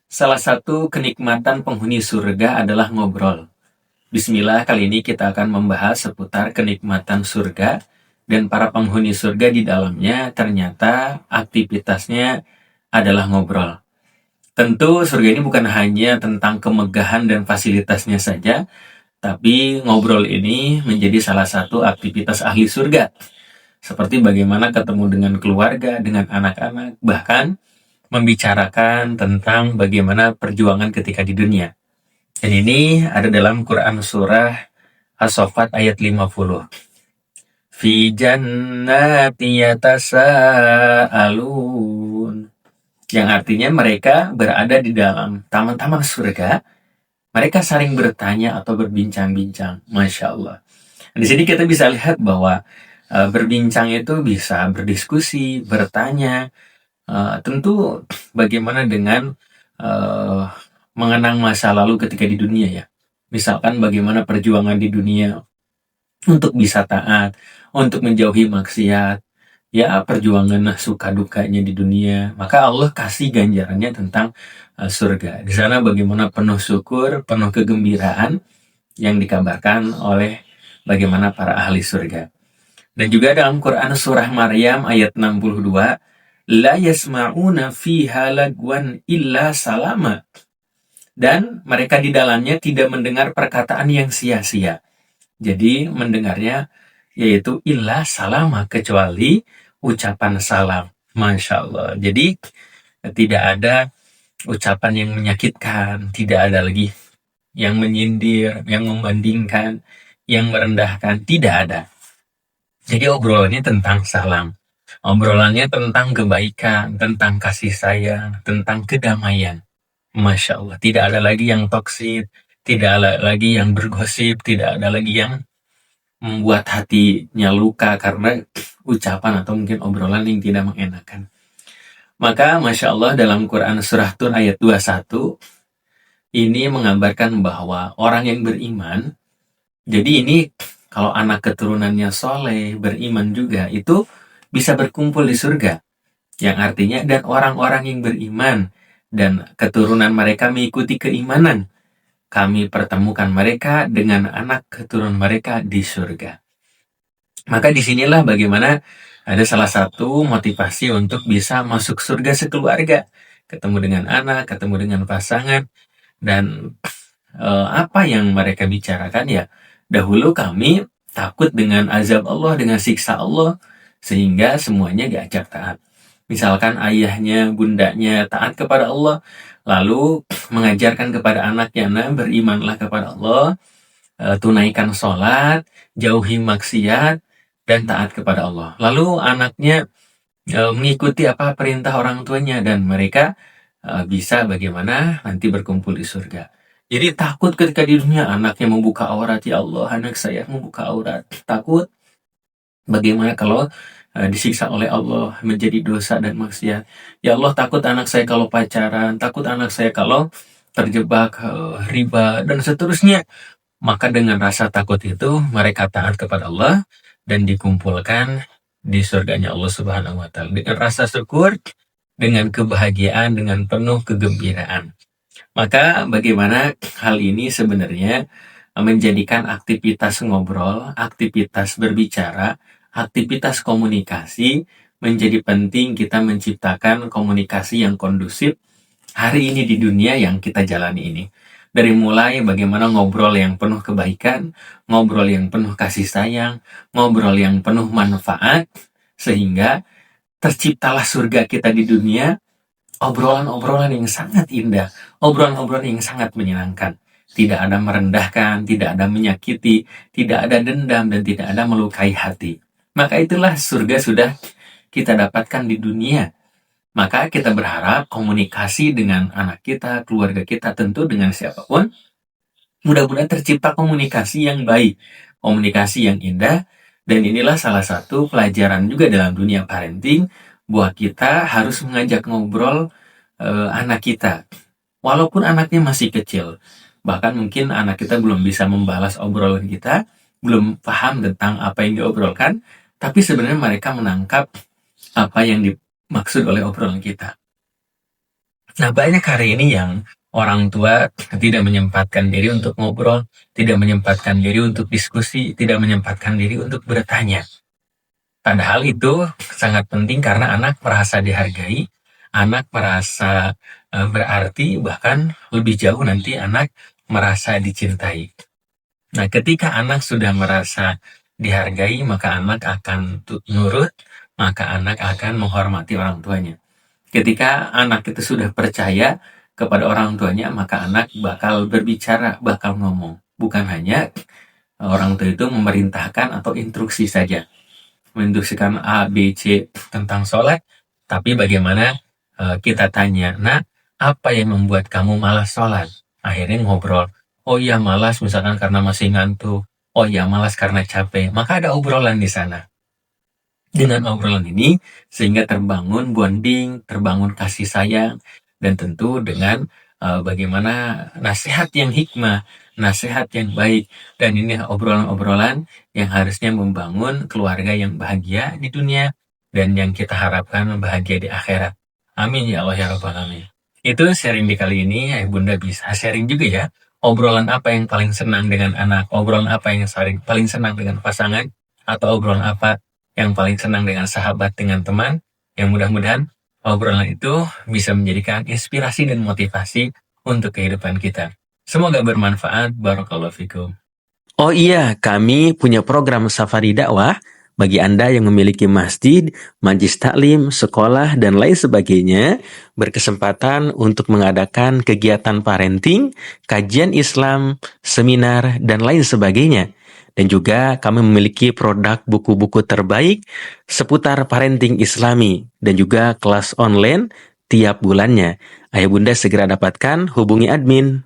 Salah satu kenikmatan penghuni surga adalah ngobrol. Bismillah, kali ini kita akan membahas seputar kenikmatan surga dan para penghuni surga di dalamnya ternyata aktivitasnya adalah ngobrol. Tentu surga ini bukan hanya tentang kemegahan dan fasilitasnya saja, tapi ngobrol ini menjadi salah satu aktivitas ahli surga. Seperti bagaimana ketemu dengan keluarga, dengan anak-anak, bahkan membicarakan tentang bagaimana perjuangan ketika di dunia. Dan ini ada dalam Quran surah As-Saffat ayat 50. Fi jannati yatasaalun. Yang artinya mereka berada di dalam taman-taman surga. Mereka saling bertanya atau berbincang-bincang. Masya Allah. Di sini kita bisa lihat bahwa berbincang itu bisa berdiskusi, bertanya. Tentu bagaimana dengan uh, mengenang masa lalu ketika di dunia ya. Misalkan bagaimana perjuangan di dunia untuk bisa taat, untuk menjauhi maksiat, ya perjuangan suka dukanya di dunia. Maka Allah kasih ganjarannya tentang surga. Di sana bagaimana penuh syukur, penuh kegembiraan yang dikabarkan oleh bagaimana para ahli surga. Dan juga dalam Quran surah Maryam ayat 62, la yasma'una fiha lagwan illa salama. Dan mereka di dalamnya tidak mendengar perkataan yang sia-sia. Jadi mendengarnya yaitu illa salama, kecuali ucapan salam. Masya Allah. Jadi tidak ada ucapan yang menyakitkan, tidak ada lagi yang menyindir, yang membandingkan, yang merendahkan, tidak ada. Jadi obrolannya tentang salam. Obrolannya tentang kebaikan, tentang kasih sayang, tentang kedamaian. Masya Allah, tidak ada lagi yang toksik, tidak ada lagi yang bergosip, tidak ada lagi yang membuat hatinya luka karena ucapan atau mungkin obrolan yang tidak mengenakan. Maka Masya Allah dalam Quran Surah Tur ayat 21, ini menggambarkan bahwa orang yang beriman, jadi ini kalau anak keturunannya soleh, beriman juga, itu bisa berkumpul di surga. Yang artinya, dan orang-orang yang beriman dan keturunan mereka mengikuti keimanan, kami pertemukan mereka dengan anak keturunan mereka di surga. Maka disinilah bagaimana ada salah satu motivasi untuk bisa masuk surga sekeluarga. Ketemu dengan anak, ketemu dengan pasangan, dan apa yang mereka bicarakan ya, dahulu kami takut dengan azab Allah, dengan siksa Allah, sehingga semuanya diajak taat. Misalkan ayahnya, bundanya taat kepada Allah, lalu mengajarkan kepada anaknya, nah berimanlah kepada Allah, tunaikan sholat, jauhi maksiat, dan taat kepada Allah. Lalu anaknya mengikuti apa perintah orang tuanya, dan mereka bisa bagaimana nanti berkumpul di surga. Jadi takut ketika di dunia anaknya membuka aurat, ya Allah anak saya membuka aurat. Takut bagaimana kalau disiksa oleh Allah menjadi dosa dan maksiat. Ya Allah takut anak saya kalau pacaran, takut anak saya kalau terjebak riba dan seterusnya. Maka dengan rasa takut itu mereka taat kepada Allah dan dikumpulkan di surganya Allah Subhanahu wa taala dengan rasa syukur, dengan kebahagiaan, dengan penuh kegembiraan. Maka bagaimana hal ini sebenarnya menjadikan aktivitas ngobrol, aktivitas berbicara, aktivitas komunikasi menjadi penting kita menciptakan komunikasi yang kondusif hari ini di dunia yang kita jalani ini. Dari mulai bagaimana ngobrol yang penuh kebaikan, ngobrol yang penuh kasih sayang, ngobrol yang penuh manfaat, sehingga terciptalah surga kita di dunia, obrolan-obrolan yang sangat indah, obrolan-obrolan yang sangat menyenangkan. Tidak ada merendahkan, tidak ada menyakiti, tidak ada dendam, dan tidak ada melukai hati. Maka itulah surga sudah kita dapatkan di dunia. Maka kita berharap komunikasi dengan anak kita, keluarga kita, tentu dengan siapapun, mudah-mudahan tercipta komunikasi yang baik, komunikasi yang indah, dan inilah salah satu pelajaran juga dalam dunia parenting, bahwa kita harus mengajak ngobrol anak kita. Walaupun anaknya masih kecil, bahkan mungkin anak kita belum bisa membalas obrolan kita, belum paham tentang apa yang diobrolkan, tapi sebenarnya mereka menangkap apa yang dimaksud oleh obrolan kita. Nah, banyak hari ini yang orang tua tidak menyempatkan diri untuk ngobrol, tidak menyempatkan diri untuk diskusi, tidak menyempatkan diri untuk bertanya. Padahal itu sangat penting karena anak merasa dihargai, anak merasa berarti, bahkan lebih jauh nanti anak merasa dicintai. Nah, ketika anak sudah merasa dihargai, maka anak akan nurut, maka anak akan menghormati orang tuanya. Ketika anak itu sudah percaya kepada orang tuanya, maka anak bakal berbicara, bakal ngomong. Bukan hanya orang tua itu memerintahkan atau instruksi saja. Menginstruksikan A, B, C tentang sholat, tapi bagaimana kita tanya, "Nak, apa yang membuat kamu malas sholat?" Akhirnya ngobrol. "Oh iya malas misalkan karena masih ngantuk. Oh iya malas karena capek." Maka ada obrolan di sana. Dengan obrolan ini, sehingga terbangun bonding, terbangun kasih sayang, dan tentu dengan bagaimana nasihat yang hikmah, nasihat yang baik, dan ini obrolan-obrolan yang harusnya membangun keluarga yang bahagia di dunia, dan yang kita harapkan bahagia di akhirat. Amin ya Allah ya Rabbal Alamin. Itu sharing di kali ini, Bunda bisa sharing juga ya, obrolan apa yang paling senang dengan anak, obrolan apa yang paling senang dengan pasangan, atau obrolan apa yang paling senang dengan sahabat, dengan teman, yang mudah-mudahan obrolan itu bisa menjadikan inspirasi dan motivasi untuk kehidupan kita. Semoga bermanfaat. Barakallahu fikum. Oh iya, kami punya program safari dakwah bagi Anda yang memiliki masjid, majlis taklim, sekolah, dan lain sebagainya, berkesempatan untuk mengadakan kegiatan parenting, kajian Islam, seminar, dan lain sebagainya. Dan juga kami memiliki produk buku-buku terbaik seputar parenting Islami dan juga kelas online tiap bulannya. Ayo Bunda segera dapatkan, hubungi admin.